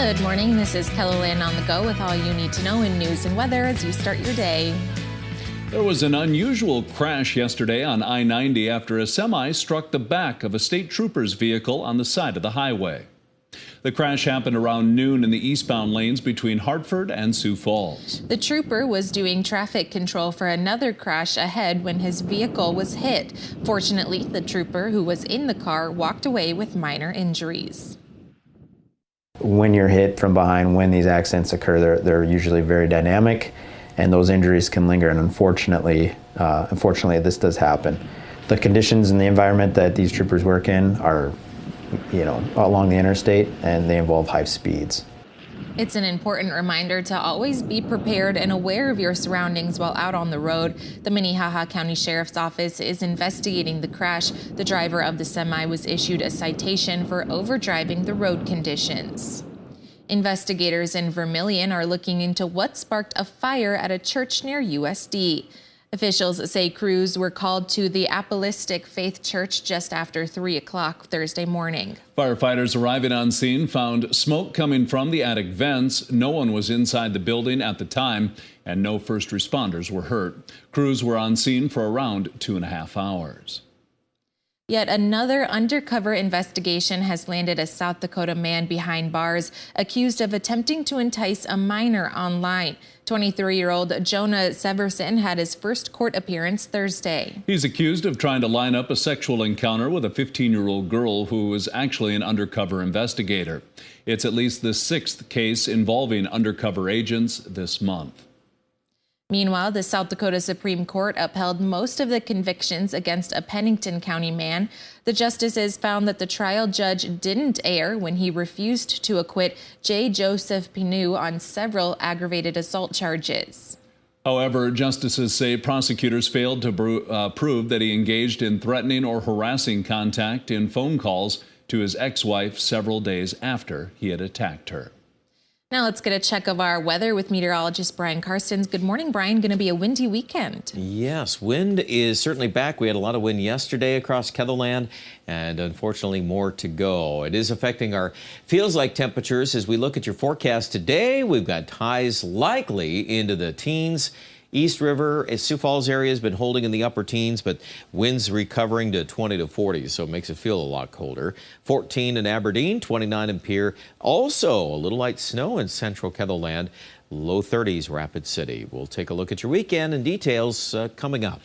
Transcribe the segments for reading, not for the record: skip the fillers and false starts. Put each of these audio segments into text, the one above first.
Good morning. This is Kellerland on the go with all you need to know in news and weather as you start your day. There was an unusual crash yesterday on I-90 after a semi struck the back of a state trooper's vehicle on the side of the highway. The crash happened around noon in the eastbound lanes between Hartford and Sioux Falls. The trooper was doing traffic control for another crash ahead when his vehicle was hit. Fortunately, the trooper who was in the car walked away with minor injuries. When you're hit from behind, when these accidents occur, they're usually very dynamic, and those injuries can linger. And unfortunately, this does happen. The conditions in the environment that these troopers work in are, along the interstate, and they involve high speeds. It's an important reminder to always be prepared and aware of your surroundings while out on the road. The Minnehaha County Sheriff's Office is investigating the crash. The driver of the semi was issued a citation for overdriving the road conditions. Investigators in Vermilion are looking into what sparked a fire at a church near USD. Officials say crews were called to the Apostolic Faith Church just after 3 o'clock Thursday morning. Firefighters arriving on scene found smoke coming from the attic vents. No one was inside the building at the time, and no first responders were hurt. Crews were on scene for around 2.5 hours. Yet another undercover investigation has landed a South Dakota man behind bars accused of attempting to entice a minor online. 23-year-old Jonah Severson had his first court appearance Thursday. He's accused of trying to line up a sexual encounter with a 15-year-old girl who was actually an undercover investigator. It's at least the 6th case involving undercover agents this month. Meanwhile, the South Dakota Supreme Court upheld most of the convictions against a Pennington County man. The justices found that the trial judge didn't err when he refused to acquit J. Joseph Pinu on several aggravated assault charges. However, justices say prosecutors failed to prove that he engaged in threatening or harassing contact in phone calls to his ex-wife several days after he had attacked her. Now let's get a check of our weather with meteorologist Brian Karstens. Good morning, Brian. Going to be a windy weekend. Yes, wind is certainly back. We had a lot of wind yesterday across Ketherland, and unfortunately more to go. It is affecting our feels-like temperatures. As we look at your forecast today, we've got highs likely into the teens. East River, Sioux Falls area has been holding in the upper teens, but winds recovering to 20 to 40, so it makes it feel a lot colder. 14 in Aberdeen, 29 in Pierre. Also, a little light snow in central Ketherland. Low 30s, Rapid City. We'll take a look at your weekend and details coming up.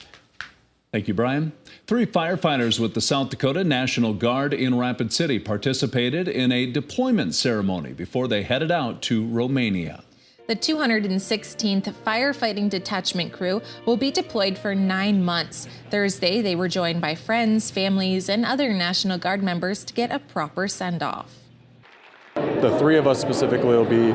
Thank you, Brian. 3 firefighters with the South Dakota National Guard in Rapid City participated in a deployment ceremony before they headed out to Romania. The 216th Firefighting Detachment crew will be deployed for 9 months. Thursday, they were joined by friends, families, and other National Guard members to get a proper send-off. The 3 of us specifically will be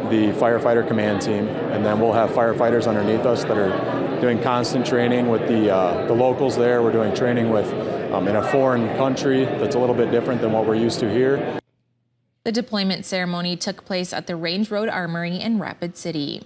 the firefighter command team, and then we'll have firefighters underneath us that are doing constant training with the locals there. We're doing training with in a foreign country that's a little bit different than what we're used to here. The deployment ceremony took place at the Range Road Armory in Rapid City.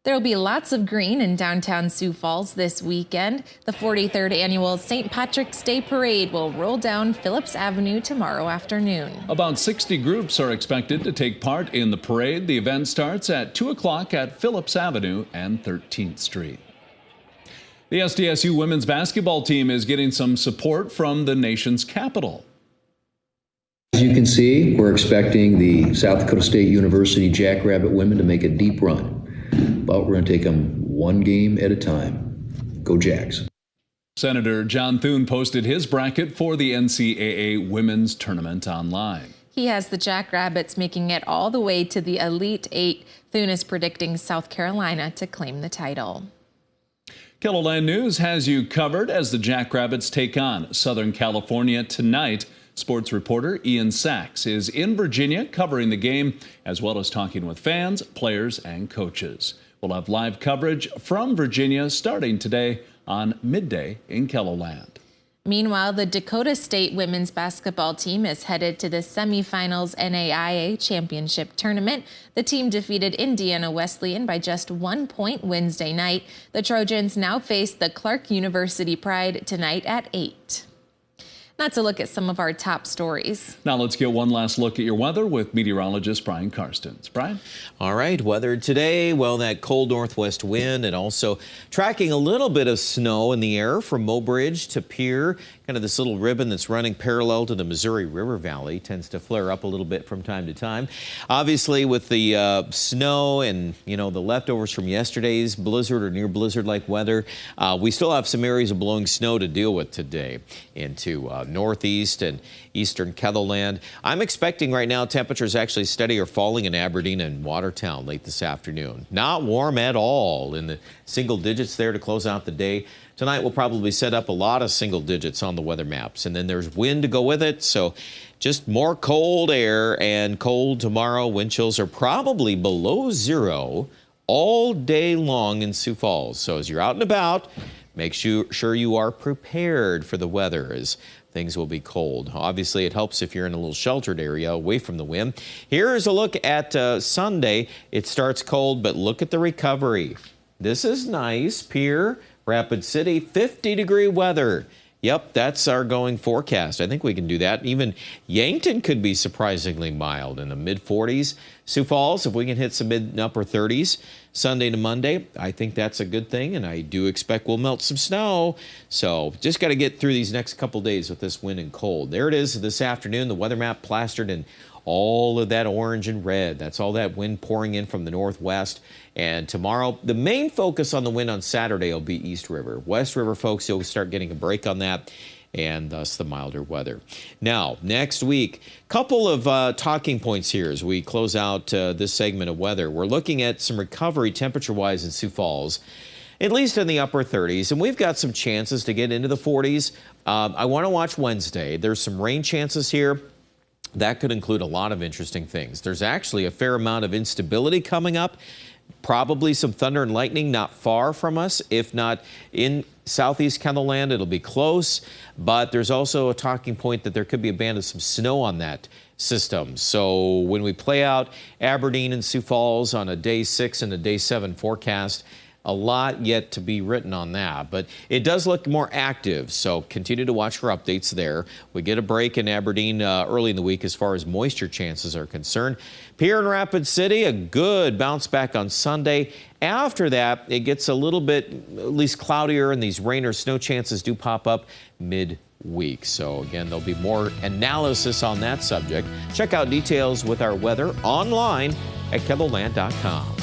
There will be lots of green in downtown Sioux Falls this weekend. The 43rd annual St. Patrick's Day Parade will roll down Phillips Avenue tomorrow afternoon. About 60 groups are expected to take part in the parade. The event starts at 2 o'clock at Phillips Avenue and 13th Street. The SDSU women's basketball team is getting some support from the nation's capital. As you can see, we're expecting the South Dakota State University Jackrabbit women to make a deep run, but we're going to take them one game at a time. Go Jacks. Senator John Thune posted his bracket for the NCAA women's tournament online. He has the Jackrabbits making it all the way to the Elite Eight. Thune is predicting South Carolina to claim the title. KELOLAND News has you covered as the Jackrabbits take on Southern California tonight. Sports reporter Ian Sachs is in Virginia covering the game, as well as talking with fans, players, and coaches. We'll have live coverage from Virginia starting today on midday in KELOLAND. Meanwhile, the Dakota State women's basketball team is headed to the semifinals NAIA championship tournament. The team defeated Indiana Wesleyan by just 1 point Wednesday night. The Trojans now face the Clark University Pride tonight at 8. That's a look at some of our top stories. Now let's get one last look at your weather with meteorologist Brian Karstens. Brian? All right, weather today, well, that cold northwest wind and also tracking a little bit of snow in the air from Mobridge to Pier. Kind of this little ribbon that's running parallel to the Missouri River Valley tends to flare up a little bit from time to time. Obviously, with the snow and, the leftovers from yesterday's blizzard or near blizzard-like weather, we still have some areas of blowing snow to deal with today into northeast and eastern Ketherland. I'm expecting right now temperatures actually steady or falling in Aberdeen and Watertown late this afternoon. Not warm at all, in the single digits there to close out the day. Tonight we'll probably set up a lot of single digits on the weather maps, and then there's wind to go with it, so just more cold air and cold tomorrow. Wind chills are probably below zero all day long in Sioux Falls. So as you're out and about, make sure you are prepared for the weather, as things will be cold. Obviously, it helps if you're in a little sheltered area away from the wind. Here's a look at Sunday. It starts cold, but look at the recovery. This is nice. Pier, Rapid City, 50-degree weather. Yep, that's our going forecast. I think we can do that. Even Yankton could be surprisingly mild in the mid-40s. Sioux Falls, if we can hit some mid and upper 30s Sunday to Monday, I think that's a good thing, and I do expect we'll melt some snow. So just got to get through these next couple days with this wind and cold. There it is this afternoon, the weather map plastered in all of that orange and red. That's all that wind pouring in from the northwest. And tomorrow, the main focus on the wind on Saturday will be East River. West River, folks, you'll start getting a break on that, and thus the milder weather. Now, next week, couple of talking points here as we close out this segment of weather. We're looking at some recovery temperature-wise in Sioux Falls, at least in the upper 30s, and we've got some chances to get into the 40s. I want to watch Wednesday. There's some rain chances here. That could include a lot of interesting things. There's actually a fair amount of instability coming up. Probably some thunder and lightning not far from us. If not in southeast Ketherland, it'll be close. But there's also a talking point that there could be a band of some snow on that system. So when we play out Aberdeen and Sioux Falls on a day 6 and a day 7 forecast, a lot yet to be written on that, but it does look more active, so continue to watch for updates there. We get a break in Aberdeen early in the week as far as moisture chances are concerned. Pier and Rapid City, a good bounce back on Sunday. After that, it gets a little bit at least cloudier, and these rain or snow chances do pop up mid-week. So again, there'll be more analysis on that subject. Check out details with our weather online at KEBLELAND.com.